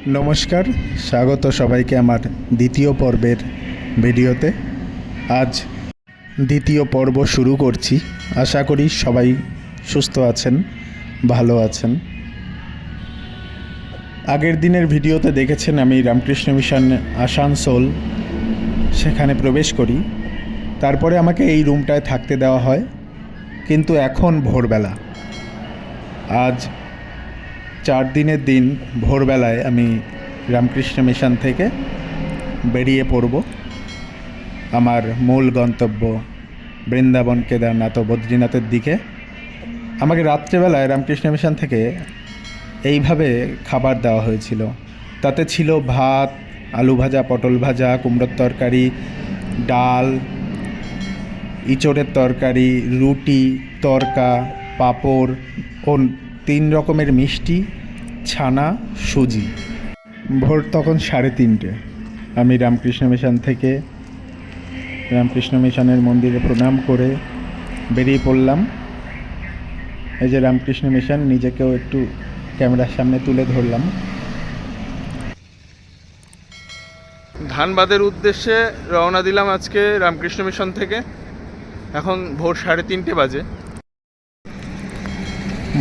নমস্কার, স্বাগত সবাইকে আমার দ্বিতীয় পর্বের ভিডিওতে। আজ দ্বিতীয় পর্ব শুরু করছি। আশা করি সবাই সুস্থ আছেন, ভালো আছেন। আগের দিনের ভিডিওতে দেখেছেন আমি রামকৃষ্ণ মিশন আসানসোল সেখানে প্রবেশ করি। তারপরে আমাকে এই রুমটায় থাকতে দেওয়া হয়, কিন্তু এখন ভোরবেলা, আজ 4 দিনের দিন ভোরবেলায় আমি রামকৃষ্ণ মিশন থেকে বেরিয়ে পড়ব আমার মূল গন্তব্য বৃন্দাবন, কেদারনাথ ও বদ্রীনাথের দিকে। আমাকে রাত্রেবেলায় রামকৃষ্ণ মিশন থেকে এইভাবে খাবার দেওয়া হয়েছিল। তাতে ছিল ভাত, আলু ভাজা, পটল ভাজা, কুমড়োর তরকারি, ডাল, ইঁচড়ের তরকারি, রুটি, তরকা, পাঁপড় ও 3 রকমের মিষ্টি, ছানা, সুজি। ভোর তখন 3:30। আমি রামকৃষ্ণ মিশন থেকে রামকৃষ্ণ মিশনের মন্দিরে প্রণাম করে বেরিয়ে পড়লাম। এই যে রামকৃষ্ণ মিশন, নিজেকেও একটু ক্যামেরার সামনে তুলে ধরলাম। ধানবাদের উদ্দেশ্যে রওনা দিলাম আজকে রামকৃষ্ণ মিশন থেকে। এখন ভোর 3:30 বাজে,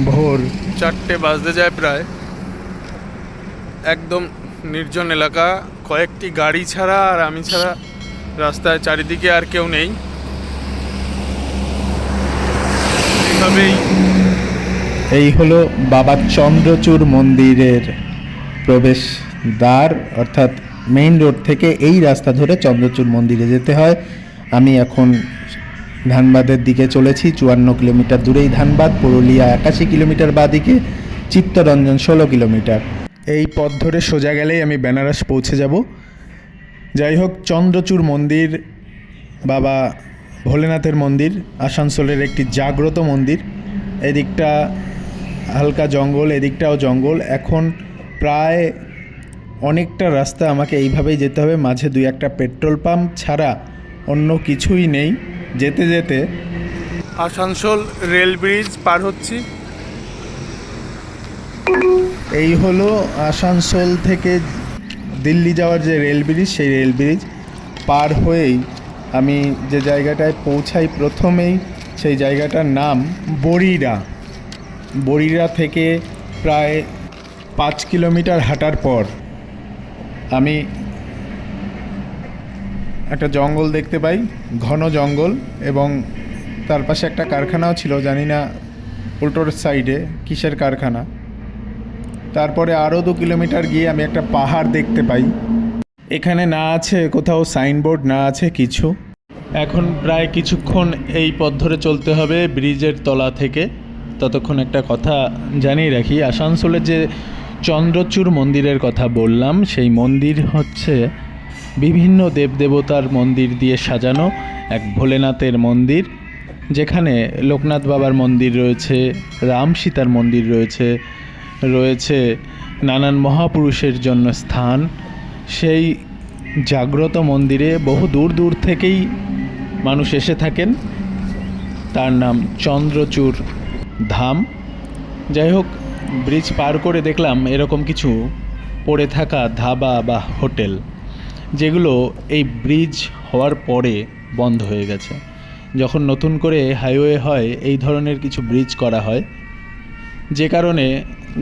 ভোর 4টে বাজতে যায় প্রায়। একদম নির্জন এলাকা, কয়েকটি গাড়ি ছাড়া আর আমি ছাড়া রাস্তায় চারিদিকে আর কেউ নেই। এইভাবেই এই হলো বাবা চন্দ্রচূড় মন্দিরের প্রবেশ দ্বার, অর্থাৎ মেইন রোড থেকে এই রাস্তা ধরে চন্দ্রচূড় মন্দিরে যেতে হয়। আমি এখন ধানবাদের দিকে চলেছি। 54 কিলোমিটার দূরেই ধানবাদ, পুরুলিয়া 81 কিলোমিটার বাদিকে, চিত্তরঞ্জন 16 কিলোমিটার। এই পথ ধরে সোজা গেলেই আমি বেনারস পৌঁছে যাব। যাই হোক, চন্দ্রচূড় মন্দির বাবা ভোলেনাথের মন্দির, আসানসোলের একটি জাগ্রত মন্দির। এদিকটা হালকা জঙ্গল, এদিকটাও জঙ্গল। এখন প্রায় অনেকটা রাস্তা আমাকে এইভাবেই যেতে হবে। মাঝে 2-1টা পেট্রোল পাম্প ছাড়া অন্য কিছুই নেই। যেতে যেতে আসানসোল রেল ব্রিজ পার হচ্ছি। এই হলো আসানসোল থেকে দিল্লি যাওয়ার যে রেল ব্রিজ, সেই রেল ব্রিজ পার হয়েই আমি যে জায়গাটায় পৌঁছাই প্রথমেই, সেই জায়গাটার নাম বড়িরা। বড়িরা থেকে প্রায় 5 কিলোমিটার হাঁটার পর আমি একটা জঙ্গল দেখতে পাই, ঘন জঙ্গল, এবং তার পাশে একটা কারখানাও ছিল, জানি না উল্টোর সাইডে কিসের কারখানা। তারপরে আরও 2 কিলোমিটার গিয়ে আমি একটা পাহাড় দেখতে পাই। এখানে না আছে কোথাও সাইনবোর্ড, না আছে কিছু। এখন প্রায় কিছুক্ষণ এই পথ ধরে চলতে হবে ব্রিজের তলা থেকে। ততক্ষণ একটা কথা জানিয়ে রাখি, আসানসোলের যে চন্দ্রচূড় মন্দিরের কথা বললাম, সেই মন্দির হচ্ছে বিভিন্ন দেবদেবতার মন্দির দিয়ে সাজানো এক ভোলেনাথের মন্দির, যেখানে লোকনাথ বাবার মন্দির রয়েছে, রাম সীতার মন্দির রয়েছে, রয়েছে নানান মহাপুরুষের জন্য স্থান। সেই জাগ্রত মন্দিরে বহু দূর দূর থেকেই মানুষ এসে থাকেন। তার নাম চন্দ্রচূড় ধাম। যাই হোক, ব্রিজ পার করে দেখলাম এরকম কিছু পড়ে থাকা ধাবা বা হোটেল, যেগুলো এই ব্রিজ হওয়ার পরে বন্ধ হয়ে গেছে। যখন নতুন করে হাইওয়ে হয়, এই ধরনের কিছু ব্রিজ করা হয়, যে কারণে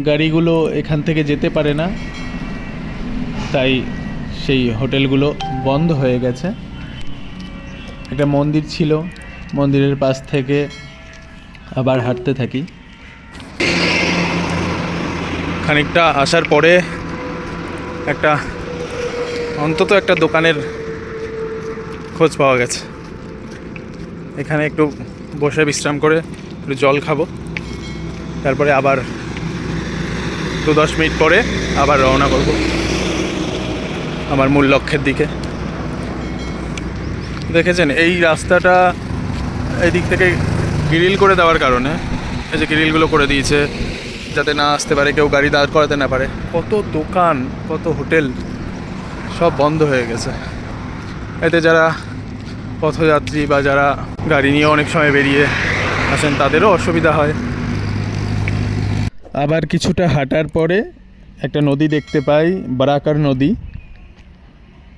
গাড়িগুলো এখান থেকে যেতে পারে না, তাই সেই হোটেলগুলো বন্ধ হয়ে গেছে। একটা মন্দির ছিল, মন্দিরের পাশ থেকে আবার হাঁটতে থাকি। খানিকটা আসার পরে অন্তত একটা দোকানের খোঁজ পাওয়া গেছে। এখানে একটু বসে বিশ্রাম করে একটু জল খাবো, তারপরে আবার 2-10 মিনিট পরে আবার রওনা করব আমার মূল লক্ষ্যের দিকে। দেখেছেন এই রাস্তাটা এদিক থেকে গ্রিল করে দেওয়ার কারণে, এই যে গ্রিলগুলো করে দিয়েছে যাতে না আসতে পারে কেউ, গাড়ি দাঁড় করাতে না পারে। কত দোকান, কত হোটেল সব বন্ধ হয়ে গেছে। এতে যারা পথযাত্রী বা যারা গাড়ি নিয়ে অনেক সময় বেরিয়ে আসেন, তাদেরও অসুবিধা হয়। আবার কিছুটা হাঁটার পরে একটা নদী দেখতে পাই, বারাকার নদী।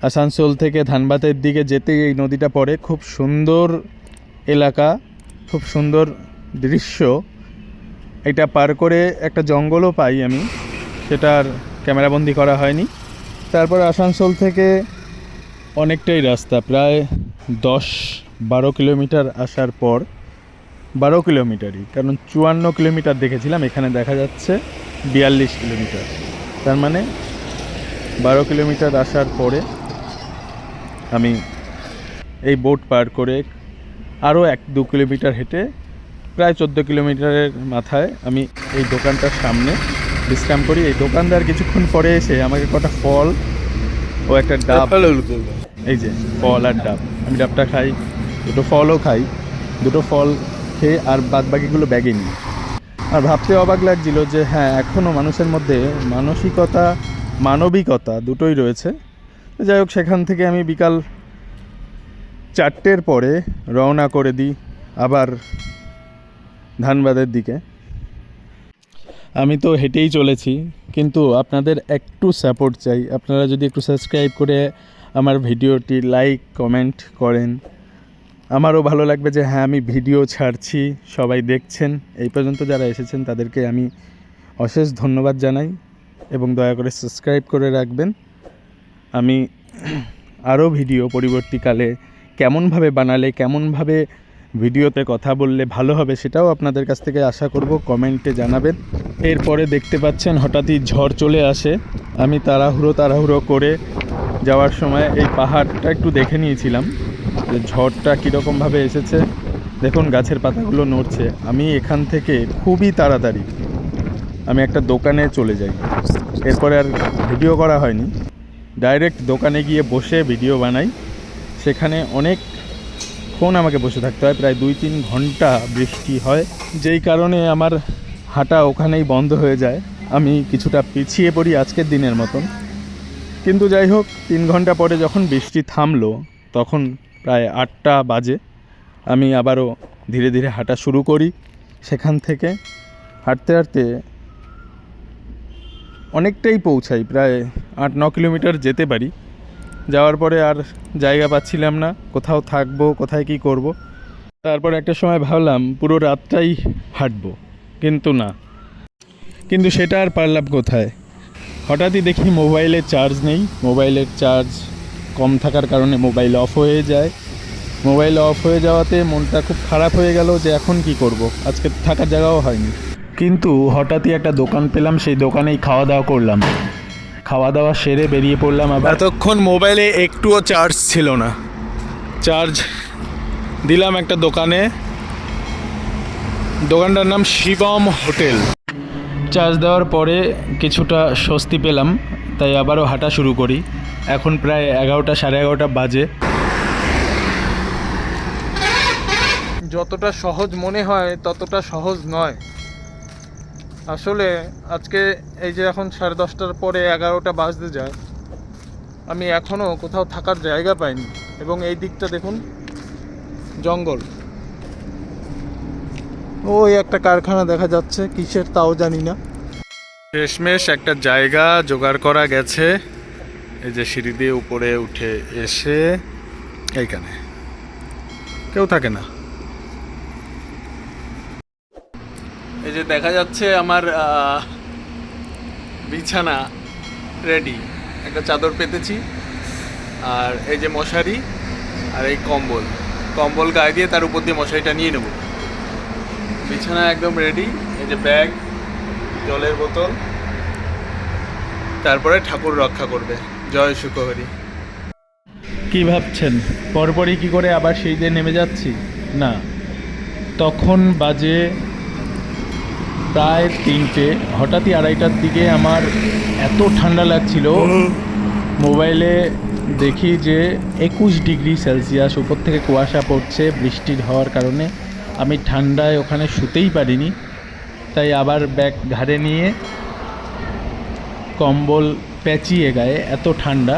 আসানসোল থেকে ধানবাদের দিকে যেতে এই নদীটা পড়ে। খুব সুন্দর এলাকা, খুব সুন্দর দৃশ্য। এটা পার করে একটা জঙ্গলও পাই আমি, সেটা আর ক্যামেরাবন্দি করা হয়নি। তারপর আসানসোল থেকে অনেকটাই রাস্তা, প্রায় 10-12 কিলোমিটার আসার পর, 12 কিলোমিটারই, কারণ 54 কিলোমিটার দেখেছিলাম, এখানে দেখা যাচ্ছে 42 কিলোমিটার। তার মানে 12 কিলোমিটার আসার পরে আমি এই বোট পার করে আরও 1-2 কিলোমিটার হেঁটে প্রায় 14 কিলোমিটারের মাথায় আমি এই দোকানটার সামনে বিশ্রাম করি। এই দোকানদার কিছুক্ষণ পরে এসে আমাকে কটা ফল ও একটা ডাব, এই যে ফল আর ডাব, আমি ডাবটা খাই, দুটো ফলও খাই, দুটো ফল খেয়ে আর বাদ বাকিগুলো ব্যাগে নিই। আর ভাবতে অবাক লাগছিল যে হ্যাঁ, এখনও মানুষের মধ্যে মানসিকতা, মানবিকতা দুটোই রয়েছে। যাই হোক, সেখান থেকে আমি বিকাল 4টের পরে রওনা করে দিই আবার ধানবাদের দিকে। আমি তো হেঁটেই চলেছি, কিন্তু আপনাদের একটু সাপোর্ট চাই। আপনারা যদি একটু সাবস্ক্রাইব করে আমার ভিডিওটি লাইক কমেন্ট করেন, আমারও ভালো লাগবে যে হ্যাঁ, আমি ভিডিও ছাড়ছি, সবাই দেখছেন। এই পর্যন্ত যারা এসেছেন তাদেরকে আমি অশেষ ধন্যবাদ জানাই এবং দয়া করে সাবস্ক্রাইব করে রাখবেন। আমি আরও ভিডিও পরবর্তীকালে কেমনভাবে বানালে, কেমনভাবে ভিডিওতে কথা বললে ভালো হবে, সেটাও আপনাদের কাছ থেকে আশা করব, কমেন্টে জানাবেন। এরপরে দেখতে পাচ্ছেন হঠাৎই ঝড় চলে আসে। আমি তাড়াহুড়ো করে যাওয়ার সময় এই পাহাড়টা একটু দেখে নিয়েছিলাম যে ঝড়টা কীরকমভাবে এসেছে। দেখুন গাছের পাতাগুলো নড়ছে। আমি এখান থেকে খুবই তাড়াতাড়ি আমি একটা দোকানে চলে যাই। এরপরে আর ভিডিও করা হয়নি, ডাইরেক্ট দোকানে গিয়ে বসে ভিডিও বানাই। সেখানে অনেকক্ষণ আমাকে বসে থাকতে হয়, প্রায় 2-3 ঘন্টা বৃষ্টি হয়, যেই কারণে আমার হাঁটা ওখানেই বন্ধ হয়ে যায়। আমি কিছুটা পিছিয়ে পড়ি আজকের দিনের মতন। কিন্তু যাই হোক, 3 ঘন্টা পরে যখন বৃষ্টি থামলো, তখন প্রায় 8টা বাজে। আমি আবারও ধীরে ধীরে হাঁটা শুরু করি। সেখান থেকে হাঁটতে হাঁটতে অনেকটাই পৌঁছাই, প্রায় 8-9 কিলোমিটার যেতে পারি। যাওয়ার পরে আর জায়গা পাচ্ছিলাম না, কোথাও থাকবো, কোথায় কি করব। তারপর একটা সময় ভাবলাম পুরো রাতটাই হাঁটবো, কিন্তু না, কিন্তু সেটা আর পারলাম কোথায়। হঠাৎই দেখি মোবাইলে চার্জ নেই। মোবাইলের চার্জ কম থাকার কারণে মোবাইল অফ হয়ে যায়। মোবাইল অফ হয়ে যাওয়াতে মনটা খুব খারাপ হয়ে গেল যে এখন কি করব, আজকে থাকার জায়গাও হয়নি। কিন্তু হঠাৎই একটা দোকান পেলাম, সেই দোকানেই খাওয়া দাওয়া করলাম। খাওয়া দাওয়া সেরে বেরিয়ে পড়লাম। আবার এতক্ষণ মোবাইলে একটুও চার্জ ছিল না, চার্জ দিলাম একটা দোকানে। দোকানটার নাম শিবম হোটেল। চার্জ দেওয়ার পরে কিছুটা স্বস্তি পেলাম, তাই আবারও হাঁটা শুরু করি। এখন প্রায় 11টা, সাড়ে 11টা বাজে। যতটা সহজ মনে হয় ততটা সহজ নয় আসলে। আজকে এই যে এখন 10:30টার পরে 11টা বাজতে যায়, আমি এখনও কোথাও থাকার জায়গা পাইনি। এবং এই দিকটা দেখুন, জঙ্গল। ওই একটা কারখানা দেখা যাচ্ছে, কিসের তাও জানি না। শেষমেশ একটা জায়গা জোগাড় করা গেছে। এই যে সিঁড়ি দিয়ে উপরে উঠে এসে এইখানে কেউ থাকে না। এই যে দেখা যাচ্ছে আমার বিছানা রেডি, একটা চাদর পেতেছি, আর এই যে মশারি আর এই কম্বল গায়ে দিয়ে তার উপর দিয়ে মশারিটা নিয়ে নেব। বিছানা একদম রেডি। এই যে ব্যাগ, জলের বোতল, তারপরে ঠাকুর রক্ষা করবে। জয় সুখহরি। কি ভাবছেন পরপরই কি করে আবার সেই দিয়ে নেমে যাচ্ছি? না, তখন বাজে প্রায় 3টে। হঠাৎই 2:30টার দিকে আমার এত ঠান্ডা লাগছিল, মোবাইলে দেখি যে 21 ডিগ্রি সেলসিয়াস, উপর থেকে কুয়াশা পড়ছে বৃষ্টির হওয়ার কারণে। আমি ঠান্ডায় ওখানে শুতেই পারিনি, তাই আবার ব্যাগ ঘাড়ে নিয়ে কম্বল পেঁচিয়ে গায়ে, এত ঠান্ডা,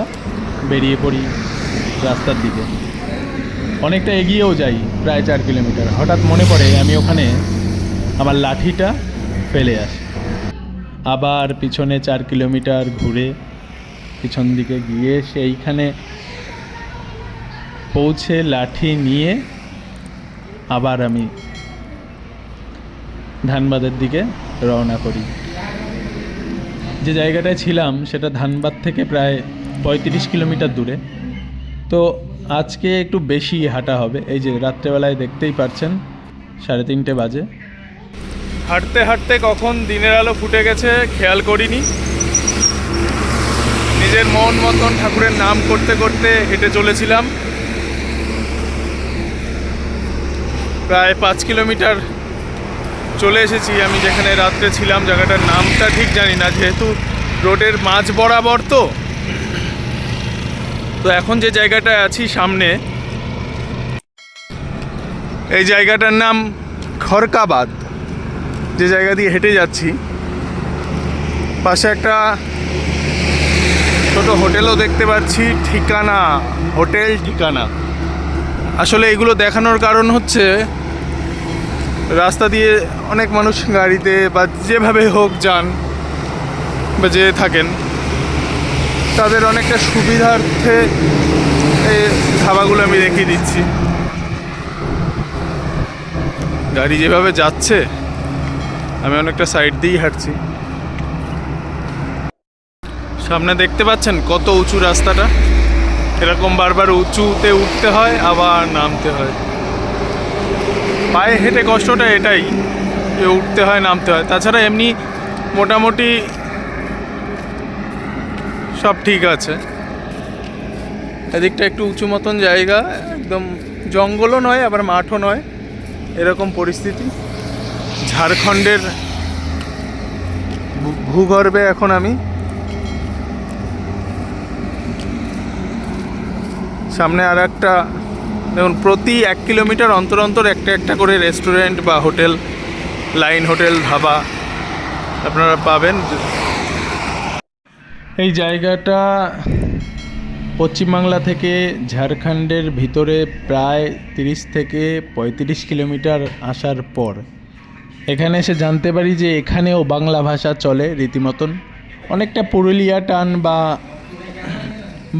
বেরিয়ে পড়ি রাস্তার দিকে। অনেকটা এগিয়েও যাই, প্রায় 4 কিলোমিটার। হঠাৎ মনে পড়ে আমি ওখানে আমার লাঠিটা ফেলে আসি। আবার পিছনে 4 কিলোমিটার ঘুরে পিছন দিকে গিয়ে সেইখানে পৌঁছে লাঠি নিয়ে আবার আমি ধানবাদের দিকে রওনা করি। যে জায়গাটায় ছিলাম সেটা ধানবাদ থেকে প্রায় 35 কিলোমিটার দূরে। তো আজকে একটু বেশি হাঁটা হবে। এই যে রাত্রেবেলায় দেখতেই পাচ্ছেন 3:30 বাজে। হাঁটতে হাঁটতে কখন দিনের আলো ফুটে গেছে খেয়াল করিনি। নিজের মন মতন ঠাকুরের নাম করতে করতে হেঁটে চলেছিলাম। প্রায় 5 কিলোমিটার চলে এসেছি। আমি যেখানে রাত্রে ছিলাম জায়গাটার নামটা ঠিক জানি না, যেহেতু রোডের মাঝ বরাবর। তো এখন যে জায়গাটায় আছি সামনে, এই জায়গাটার নাম খড়কাবাদ। যে জায়গা দিয়ে হেঁটে যাচ্ছি পাশে একটা ছোট হোটেলও দেখতে পাচ্ছি, ঠিকানা হোটেল ঠিকানা। আসলে এগুলো দেখানোর কারণ হচ্ছে রাস্তা দিয়ে অনেক মানুষ গাড়িতে বা যেভাবে হোক যান বা যেয়ে থাকেন, তাদের অনেকটা সুবিধার্থে এই ধাবাগুলো আমি দেখিয়ে দিচ্ছি। গাড়ি যেভাবে যাচ্ছে আমি অনেকটা সাইড দিয়েই হাঁটছি। সামনে দেখতে পাচ্ছেন কত উঁচু রাস্তাটা, এরকম বারবার উঁচুতে উঠতে হয় আবার নামতে হয়। পায়ে হেঁটে কষ্টটা এটাই যে উঠতে হয় নামতে হয়, তাছাড়া এমনি মোটামুটি সব ঠিক আছে। এদিকটা একটু উঁচু মতন জায়গা, একদম জঙ্গলও নয় আবার মাঠও নয়, এরকম পরিস্থিতি। ঝাড়খণ্ডের ভূগর্ভে এখন আমি। সামনে আর একটা দেখুন, প্রতি 1 কিলোমিটার অন্তর অন্তর একটা একটা করে রেস্টুরেন্ট বা হোটেল, লাইন হোটেল, ধাবা আপনারা পাবেন। এই জায়গাটা পশ্চিমবাংলা থেকে ঝাড়খণ্ডের ভিতরে প্রায় 30 থেকে 35 কিলোমিটার আসার পর এখানে এসে জানতে পারি যে এখানেও বাংলা ভাষা চলে রীতিমতন। অনেকটা পুরুলিয়া টান বা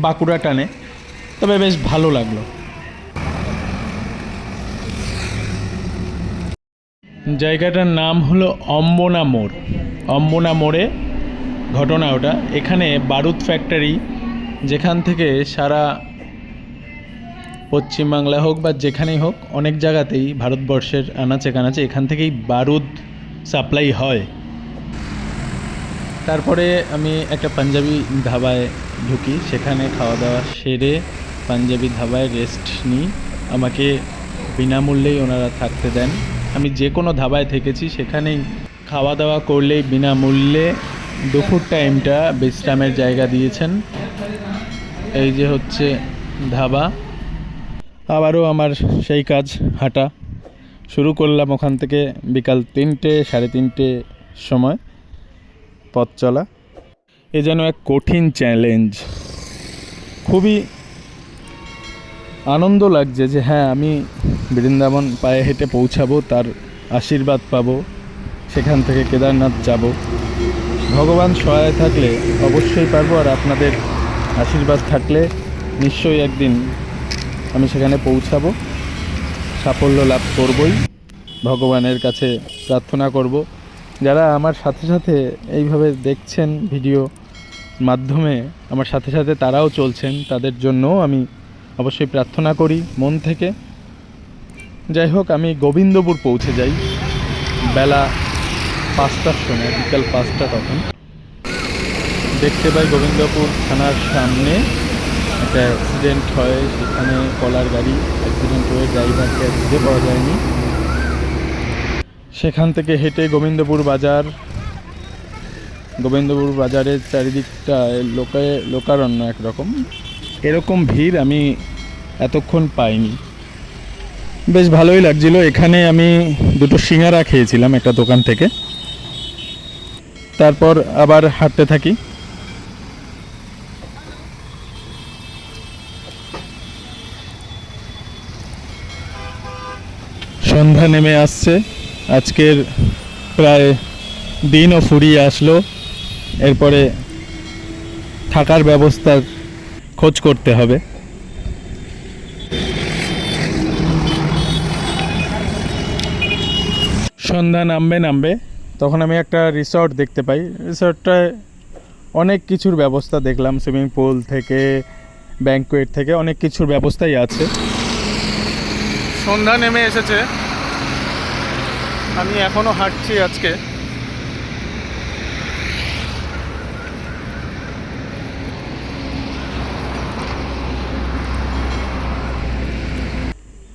বাঁকুড়া টানে, তবে বেশ ভালো লাগলো। জায়গাটার নাম হলো অম্বনা মোড়। অম্বনা মোড়ে ঘটনা ওটা, এখানে বারুদ ফ্যাক্টরি, যেখান থেকে সারা পশ্চিমবাংলা হোক বা যেখানেই হোক অনেক জায়গাতেই ভারতবর্ষের আনাচে কানাচে এখান থেকেই বারুদ সাপ্লাই হয়। তারপরে আমি একটা পাঞ্জাবি ধাবায় ঢুকি, সেখানে খাওয়া দাওয়া সেরে পাঞ্জাবি ধাবায় রেস্ট নিই। আমাকে বিনামূল্যেই ওনারা থাকতে দেন। আমি যে কোনো ধাবায় থেকেছি সেখানেই খাওয়া দাওয়া করলেই বিনামূল্যে দুপুর টাইমটা বিশ্রামের জায়গা দিয়েছেন। এই যে হচ্ছে ধাবা। আবারও আমার সেই কাজ, হাঁটা শুরু করলাম ওখান থেকে বিকাল 3টে 3:30 সময় পথ চলা। এ যেন এক কঠিন চ্যালেঞ্জ। খুবই আনন্দ লাগছে যে হ্যাঁ, আমি বৃন্দাবন পায়ে হেঁটে পৌঁছাবো, তার আশীর্বাদ পাবো, সেখান থেকে কেদারনাথ যাব। ভগবান সহায় থাকলে অবশ্যই পারবো, আর আপনাদের আশীর্বাদ থাকলে নিশ্চয়ই একদিন আমি সেখানে পৌঁছাবো, সাফল্য লাভ করবই। ভগবানের কাছে প্রার্থনা করব, যারা আমার সাথে সাথে এইভাবে দেখছেন ভিডিও মাধ্যমে, আমার সাথে সাথে তারাও চলছেন, তাদের জন্যও আমি অবশ্যই প্রার্থনা করি মন থেকে। যাই হোক, আমি গোবিন্দপুর পৌঁছে যাই বেলা 5টার সময়, বিকাল 5টা। তখন দেখতে পাই গোবিন্দপুর থানার সামনে একটা অ্যাক্সিডেন্ট হয়। সেখানে কলার গাড়ি অ্যাক্সিডেন্ট হয়ে ড্রাইভারকে খুঁজে পাওয়া যায়নি। সেখান থেকে হেঁটে গোবিন্দপুর বাজারের চারিদিকটা লোকারণ্য একরকম, এরকম ভিড় আমি এতক্ষণ পাইনি। বেশ ভালোই লাগছিল। এখানে আমি 2টো সিঙ্গারা খেয়েছিলাম একটা দোকান থেকে। তারপর আবার হাঁটতে থাকি। সন্ধ্যা নেমে আসছে। আজকের প্রায় দিনও ফুরিয়ে আসলো। এরপরে থাকার ব্যবস্থার খোঁজ করতে হবে। সন্ধ্যা নামবে তখন আমি একটা রিসর্ট দেখতে পাই। রিসর্টটায় অনেক কিছুর ব্যবস্থা দেখলাম, সুইমিং পুল থেকে ব্যাঙ্কোয়েট থেকে অনেক কিছুর ব্যবস্থাই আছে। সন্ধ্যা নেমে এসেছে, আমি এখনও হাঁটছি আজকে।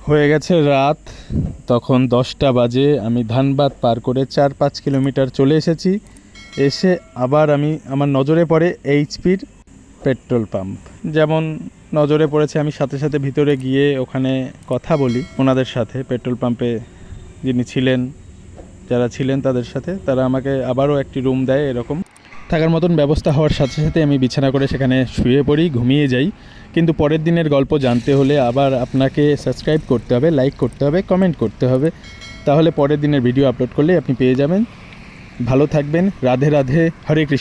হয়ে গেছে রাত, তখন 10টা বাজে। আমি ধানবাদ পার করে 4-5 কিলোমিটার চলে এসেছি। এসে আবার আমার নজরে পড়ে এইচপির পেট্রোল পাম্প। যেমন নজরে পড়েছে, আমি সাথে সাথে ভিতরে গিয়ে ওখানে কথা বলি ওনাদের সাথে, পেট্রোল পাম্পে যারা ছিলেন তাদের সাথে। তারা আমাকে আবারও একটি রুম দেয়। এরকম থাকার মতন ব্যবস্থা হওয়ার সাথে সাথে আমি বিছানা করে সেখানে শুয়ে পড়ি, ঘুমিয়ে যাই। কিন্তু পরের দিনের গল্প জানতে হলে আবার আপনাকে সাবস্ক্রাইব করতে হবে, লাইক করতে হবে, কমেন্ট করতে হবে। তাহলে পরের দিনের ভিডিও আপলোড করলে আপনি পেয়ে যাবেন। ভালো থাকবেন। রাধে রাধে, হরে কৃষ্ণ।